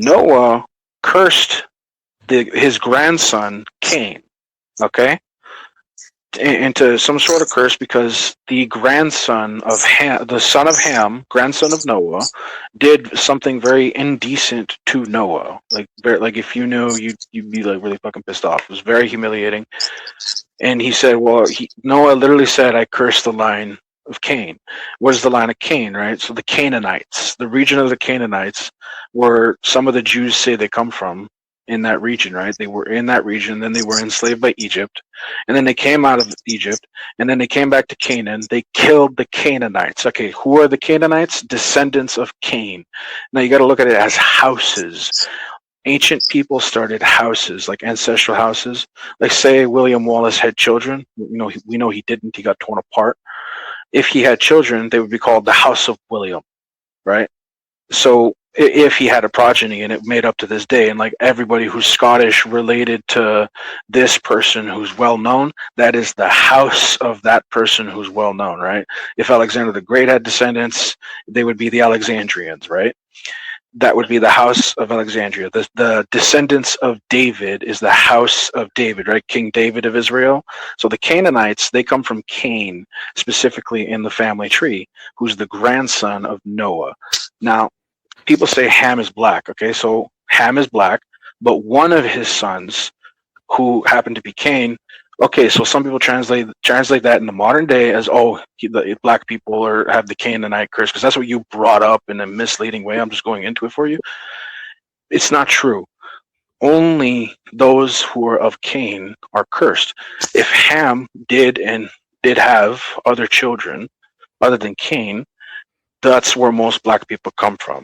Noah cursed his grandson Cain, okay, into some sort of curse because the grandson of Ham, the son of Ham, grandson of Noah, did something very indecent to Noah. Like if you knew, you'd be like really fucking pissed off. It was very humiliating. And he said, well, Noah literally said, I cursed the line of Cain. What is the line of Cain, right? So the Canaanites, the region of the Canaanites, where some of the Jews say they come from in that region, right? They were in that region, then they were enslaved by Egypt, and then they came out of Egypt, and then they came back to Canaan. They killed the Canaanites. Okay, who are the Canaanites? Descendants of Cain. Now you got to look at it as houses. Ancient people started houses, like ancestral houses. Like say William Wallace had children. We know he didn't. He got torn apart. If he had children, they would be called the House of William, right? So if he had a progeny, and it made up to this day, and like everybody who's Scottish related to this person who's well known, that is the house of that person who's well known, right? If Alexander the Great had descendants, they would be the Alexandrians, right? That would be the house of Alexandria. The descendants of David is the house of David, right? King David of Israel. So the Canaanites, they come from Cain, specifically in the family tree, who's the grandson of Noah. Now, people say Ham is black, okay? So Ham is black, but one of his sons, who happened to be Cain, okay, so some people translate that in the modern day as, the black people have the Canaanite curse, because that's what you brought up in a misleading way. I'm just going into it for you. It's not true. Only those who are of Cain are cursed. If Ham did have other children other than Cain, that's where most black people come from.